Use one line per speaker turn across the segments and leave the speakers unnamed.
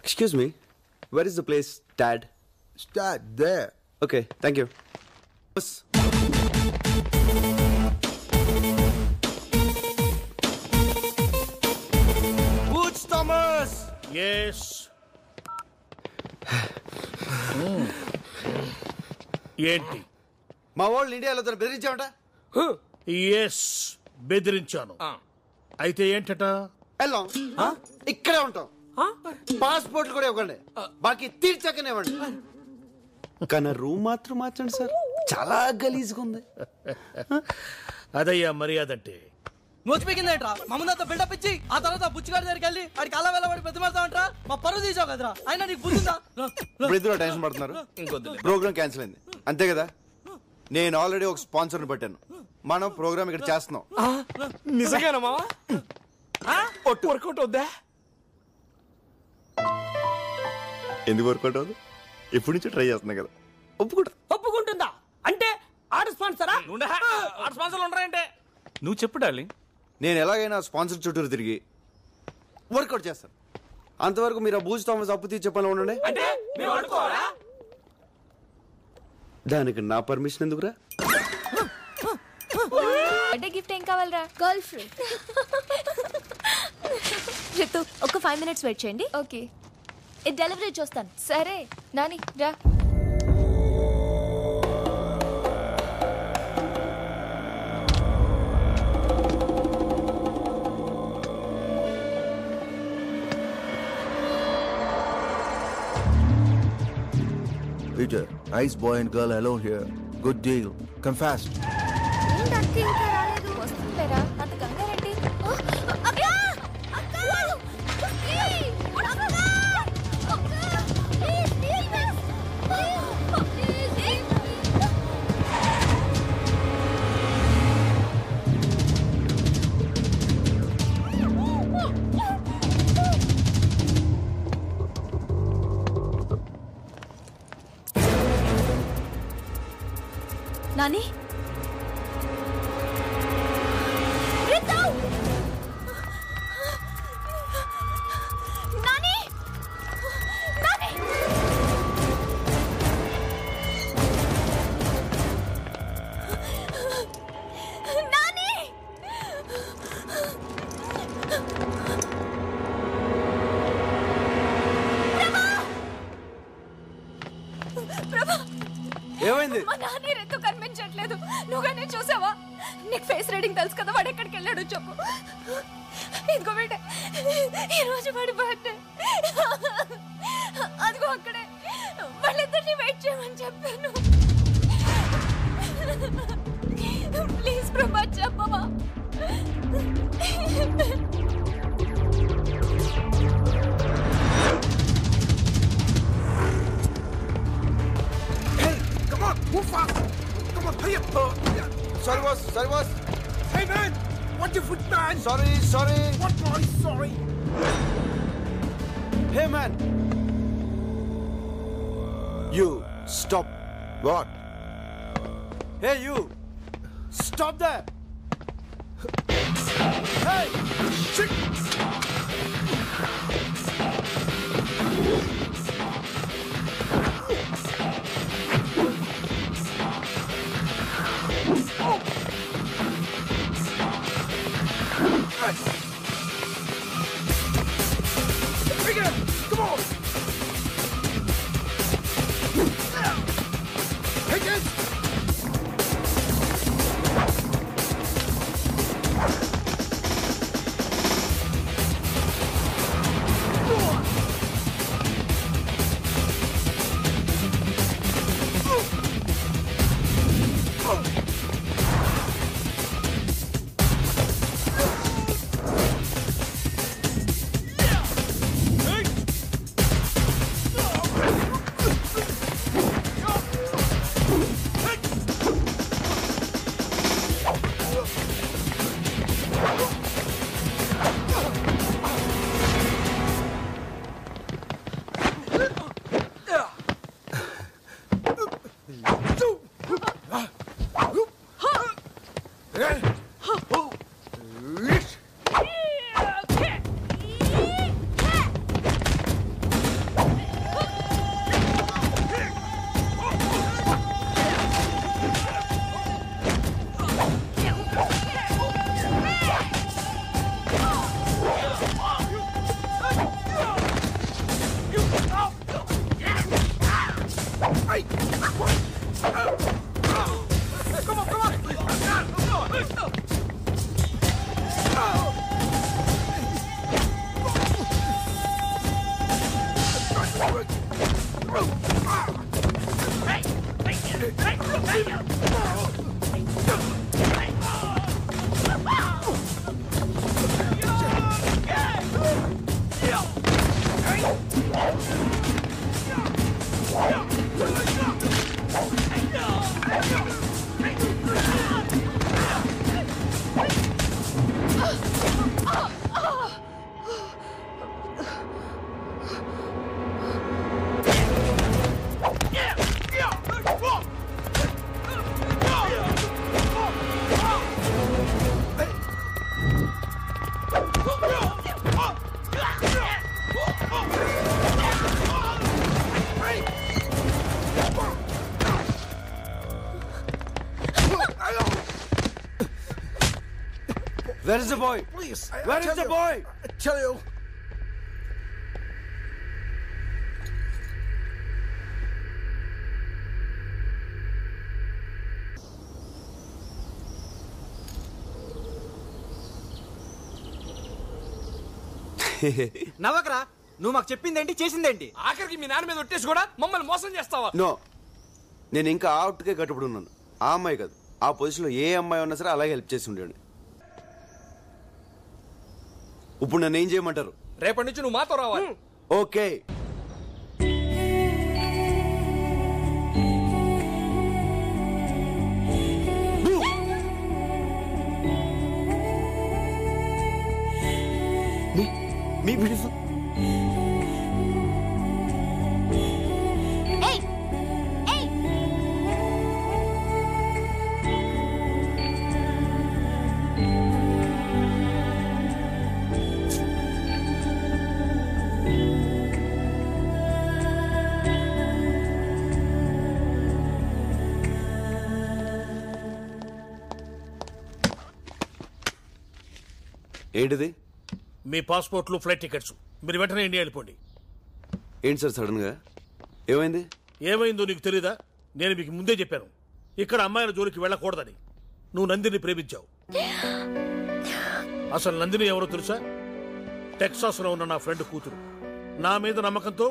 Excuse me, where is the place, Dad?
Start there.
Okay, thank you.
Boots Thomas!
Yes. ఏంటి?
మా వాళ్ళు ఇండియాలో బెదిరించామట.
Yes, బెదిరించాను. అయితే ఏంటట?
వెళ్ళాం, ఇక్కడే ఉంటాం. పాస్పోర్ట్లు కూడా ఇవ్వండి, బాకీ తీర్చకనే ఇవ్వండి.
కానీ రూమ్ మాత్రం మార్చండి సార్, చాలా గలీజ్గా ఉంది.
అదయ్యా మర్యాద అంటే.
నోచిపోయిందేంట్రా మా ముందు బిల్డప్ ఇచ్చి ఆ తర్వాత బుచ్చిగారి దగ్గరికి వెళ్ళి వాడికి అలా వెళ్ళబడి బతిమాడతామంటరా? మా పరువు తీసావు కదరా, అయినా నీకు బుద్ధిందా?
ఇప్పుడు ఇద్దరు టెన్షన్ పడుతున్నారు. ప్రోగ్రామ్ క్యాన్సిల్ అయింది అంతే కదా. నేను ఆల్రెడీ ఒక స్పాన్సర్ని పెట్టాను, మనం ప్రోగ్రామ్ ఇక్కడ చేస్తున్నాం.
నిజంగానా మావా? వర్కౌట్ అవుద్దా?
ఎందుకు వర్కౌట్ అవ్వదు? ఎప్పటి నుంచో ట్రై చేస్తున్నా కదా.
ఒప్పుకుంటుందా అంటే ఆడ స్పాన్సరా?
ఆడ స్పాన్సర్లు ఉండరంటే నువ్వు చెప్పు డార్లింగ్.
నేను ఎలాగైనా స్పాన్సర్ చుట్టూరు తిరిగి వర్కౌట్ చేస్తాను. అంతవరకు మీరు ఆ బూజ్ థామస్ అప్పు తీర్చే పనిలో ఉండండి.
అంటే మేము అడుకోవాలా?
దానికి నా పర్మిషన్ ఎందుకురా?
బర్త్డే గిఫ్ట్ ఏం కావాలరా? Girl friend. రితు ఒక 5 minutes వెయిట్ చేయండి. ఓకే, ఇది డెలివరీ చూస్తాను. సరే నాని రా.
Peter, nice boy and girl alone here. Good deal. Come fast.
ఏంటంటే ఇంకా రాలేదు? వస్తుందిరా, అంత కంగారేంటి? అక్క! అక్క! నాని
ఏమైంది?
మా నాన్న రెత్తు కనిపించట్లేదు. నువ్వుగానే చూసావా? నీకు ఫేస్ రీడింగ్ తెలుసు కదా, వాడు ఎక్కడికి వెళ్ళాడు చెప్పు. ఇదిగో బిడ్డ, ఈరోజు వాడి బర్త్డే. అదిగో అక్కడే, వాళ్ళిద్దరిని వెయిట్ చేయమని చెప్పాను. ప్లీజ్ ప్రభా చెప్పవా?
Move fast. Come on, hurry up.
Sorry boss, sorry boss.
Hey man, watch your foot man.
Sorry.
What boy? Sorry.
Hey man. You stop.
What?
Hey you. Stop there. Hey.
Shit. Come on! Take it!
Where is the boy?
Please.
Where is the boy?
I tell you.
నవ్వకరా, నువ్వు మాకు చెప్పిందేంటి చేసిందేంటి?
ఆఖరికి మీ నాన్న మీద ఒట్టేసి కూడా మమ్మల్ని మోసం చేస్తావా?
నో, నేను ఇంకా అవుట్కే కట్టుబడి ఉన్నాను. ఆ అమ్మాయి కాదు, ఆ పొజిషన్లో ఏ అమ్మాయి ఉన్నా సరే అలాగే హెల్ప్ చేసి ఉండేవాడిని. ఇప్పుడు నన్ను ఏం చేయమంటారు?
రేపటి నుంచి నువ్వు మాతో రావాలి.
ఓకే. మీ బ్యూటిఫుల్. ఏంటిది?
మీ పాస్పోర్ట్లు, ఫ్లైట్ టికెట్స్. మీరు వెంటనే ఇండియా వెళ్ళిపోండి.
ఏంటి సార్ సడన్ గా ఏమైంది?
ఏమైందో నీకు తెలీదా? నేను మీకు ముందే చెప్పాను, ఇక్కడ అమ్మాయిల జోలికి వెళ్ళకూడదని. నువ్వు నందిని ప్రేమించావు. అసలు నందిని ఎవరో తెలుసా? టెక్సాస్ లో ఉన్న నా ఫ్రెండ్ కూతురు. నా మీద నమ్మకంతో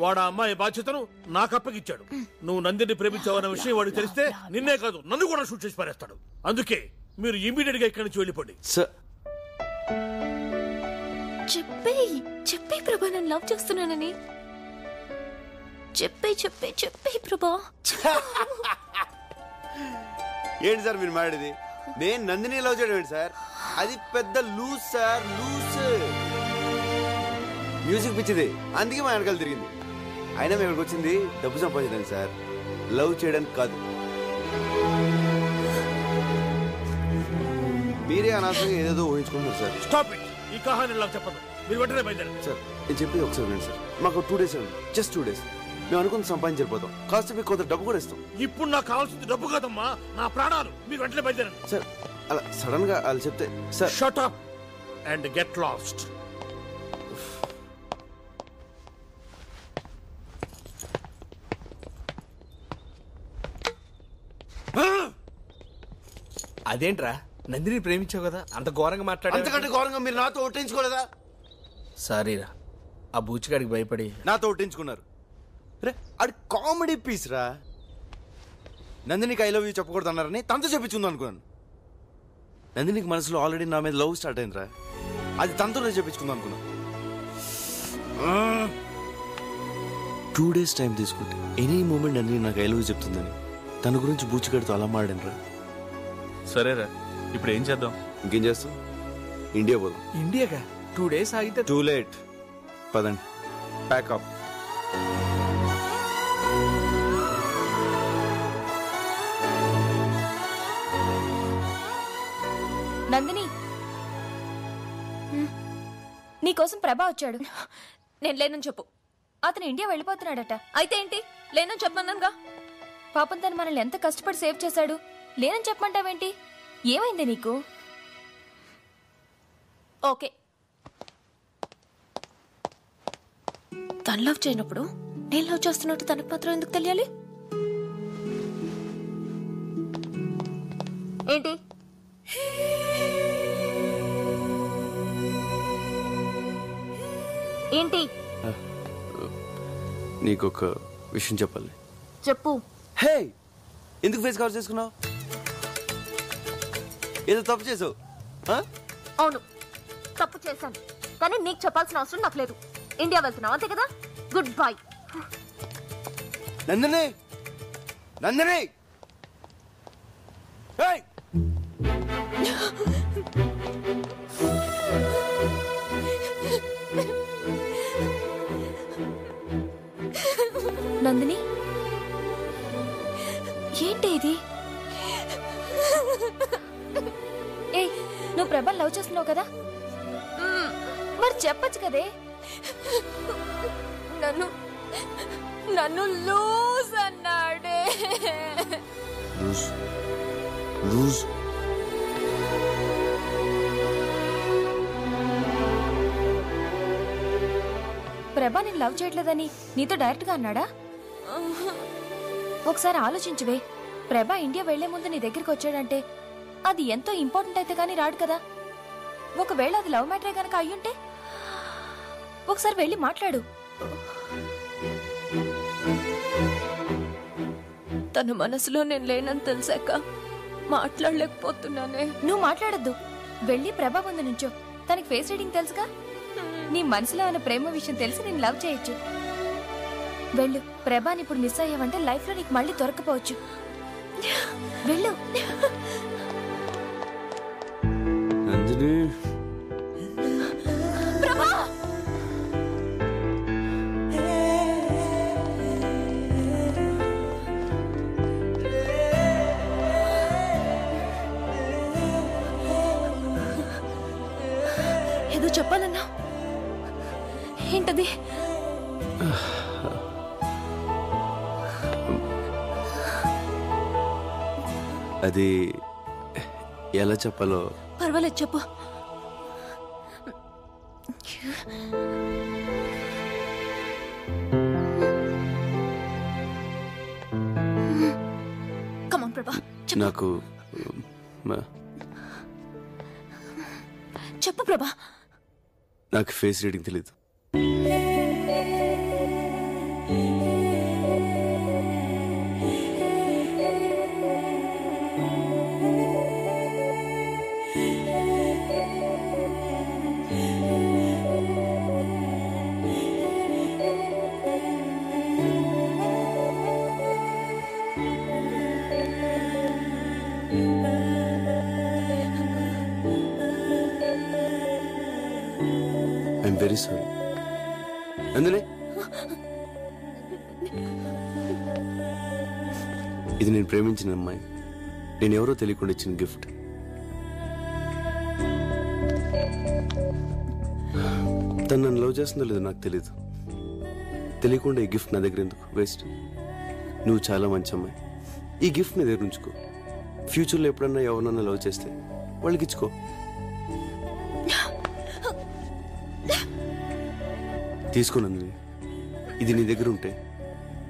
వాడు ఆ అమ్మాయి బాధ్యతను నాకు అప్పగిచ్చాడు. నువ్వు నందిని ప్రేమించావన్న విషయం వాడికి తెలిస్తే నిన్నే కాదు నన్ను కూడా షూట్ చేసి పారేస్తాడు. అందుకే మీరు ఇమీడియట్ గా ఇక్కడి నుంచి వెళ్ళిపోండి.
సార్
చెప్పే ప్రభా, నన్ను లవ్ చేస్తున్నానని చెప్పే ప్రభా.
ఏంటి సార్ మీరు మాట్లాడేది? నేను నందిని లవ్ చేయడం ఏంటి సార్? అది పెద్ద లూజ్ సార్, లూజ్. మ్యూజిక్ పిచ్చిది, అందుకే మా వెనకాల తిరిగింది. అయినా మేము ఇక్కడికి వచ్చింది డబ్బు సంపాదించడానికి సార్, లవ్ చేయడానికి కాదు. మీరే అనవసరంగా ఏదేదో ఊహించుకుంటున్నారు సార్.
Stop it. ఈ కహాని నాకు చెప్పదు. మీరు వెంటనే బయలుదేరండి.
సార్ నేను చెప్పేది ఒకసారి వినండి సార్. మాకు 2 days ఉంది, జస్ట్ 2 days. మేము అనుకుని సంపాదించకపోతాం, కాస్త మీకు కొంత డబ్బు కూడా ఇస్తాం.
ఇప్పుడు నాకు కావాల్సింది డబ్బు కాదమ్మా, నా ప్రాణాలు. మీరు వెంటనే బయలుదేరండి.
సార్ అలా సడన్ గా వాళ్ళు చెప్తే sir.
Shut up and get lost.
అదేంట్రా, నందిని ప్రేమించావు కదా, అంత ఘోరంగా మాట్లాడా?
అంతకంటే ఘోరంగా మీరు నాతో ఒట్టించుకోలేదా?
సారీరా, ఆ బూచిగాడికి భయపడి
నాతో ఒట్టించుకున్నారు. రే అది కామెడీ పీస్ రా. నందినికి ఐ లవ్ యూ చెప్పకూడదు అన్నారని తనతో చెప్పించుంది అనుకున్నాను. నందినికి మనసులో ఆల్రెడీ నా మీద లవ్ స్టార్ట్ అయిందిరా, అది తనతోనే చెప్పించుకుందాం అనుకున్నాను. 2 days టైం తీసుకుంటే ఎనీ మూమెంట్ నందిని నాకు ఐ లవ్ యూ చెప్తుందని తన గురించి బూచిగాడితో అలా మాడాను.
సరేరా, ఇప్పుడు ఏం చేద్దాం?
ఇంకేం చేస్తాం, ఇండియా పోదాం.
ఇండియాగా 2 days ఆగితే
టూ లేట్. పదండి, ప్యాకప్.
నందిని, నీకోసం ప్రభా వచ్చాడు. నేను లేనని చెప్పు. అతను ఇండియా వెళ్ళిపోతున్నాడట. అయితే ఏంటి, లేనని చెప్పమన్నానుగా. పాపం తను మనల్ని ఎంత కష్టపడి సేవ్ చేశాడు. లేనని చెప్పమంటావేంటి? ఏమైంది నీకు? ఓకే, తను లవ్ చేయనప్పుడు నేను లవ్ చేస్తున్నట్టు తనకు మాత్రం ఎందుకు తెలియాలి? ఏంటి? ఏంటి?
నీకొక విషయం చెప్పాలి.
చెప్పు.
హే, ఎందుకు ఫేస్ కవర్ చేసుకున్నావు? ఏదో తప్పు చేసావు.
అవును, తప్పు చేశాను, కానీ నీకు చెప్పాల్సిన అవసరం నాకు లేదు. ఇండియా వెళ్తున్నావు అంతే కదా? Goodbye.
నందిని, నందిని,
నందిని, ఏంటి ఇది? ఏ, నువ్వు ప్రభాని లవ్ చేస్తున్నావు కదా? మరి చెప్పచ్చు కదే. నన్ను లూజ్ అన్నాడే.
లూజ్?
ప్రభా నేను లవ్ చేయట్లేదని నీతో డైరెక్ట్ గా అన్నాడా? ఒకసారి ఆలోచించువే. ప్రభా ఇండియా వెళ్లే ముందు నీ దగ్గరికి వచ్చాడంటే అది ఎంతో ఇంపార్టెంట్ అయితే కానీ రాడు కదా. ఒకవేళ అది లవ్ మ్యాటరే కనుక అయ్యుంటే ఒకసారి వెళ్ళి మాట్లాడు. తన మనసులో నేను లేనని తెలిసాక మాట్లాడలేకపోతున్నానే. నువ్వు మాట్లాడద్దు, వెళ్ళి ప్రభా ముందు నుంచో. తనకి ఫేస్ రీడింగ్ తెలుసుగా. నీ మనసులో ఉన్న ప్రేమ విషయం తెలిసి నేను లవ్ చేయొచ్చు. వెళ్ళు. ప్రభాని ఇప్పుడు మిస్ అయ్యావంటే లైఫ్ లో నీకు మళ్ళీ దొరకపోవచ్చు. వెళ్ళు.
నందిని,
ప్రభా, ఏదో చెప్పాలన్నా. ఏంటది?
అది ఎలా చెప్పాలో.
పర్వాలేదు, చెప్పు. కమాన్ ప్రభా,
నాకు
చెప్పు ప్రభా.
నాకు ఫేస్ రీడింగ్ తెలీదు. I'm very sorry. నందిని, ఇది నేను ప్రేమించిన అమ్మాయి. నేను ఎవరో తెలియకుండా ఇచ్చిన గిఫ్ట్. తను నన్ను లవ్ చేస్తుందో లేదో నాకు తెలీదు. తెలియకుండా ఈ గిఫ్ట్ నా దగ్గర ఎందుకు? వేస్ట్. నువ్వు చాలా మంచి అమ్మాయి. ఈ గిఫ్ట్ నీ దగ్గర ఉంచుకో. ఫ్యూచర్లో ఎప్పుడన్నా ఎవరన్నా లవ్ చేస్తే వాళ్ళకి ఇచ్చుకో. తీసుకో నందిని, ఇది నీ దగ్గర ఉంటే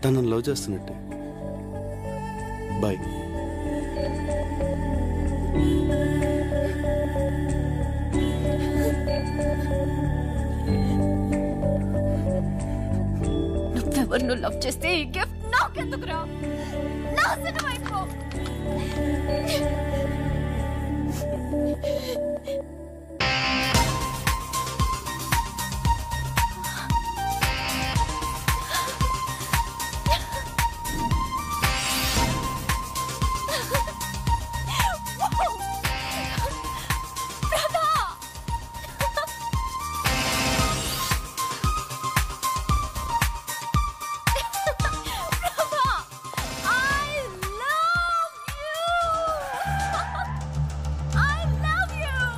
తను నన్ను లవ్ చేస్తున్నట్టే. బాయ్.
నువ్వెవరు లవ్ చేస్తే ఈ గిఫ్ట్ నాకెందుకురా? నాశనం అయిపో. I love you.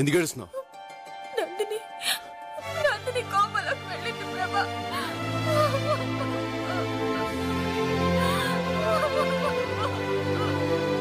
ఎందుకు ఏడుస్తున్నావు?
నందిని కోమలోకి వెళ్ళింది ప్రభా.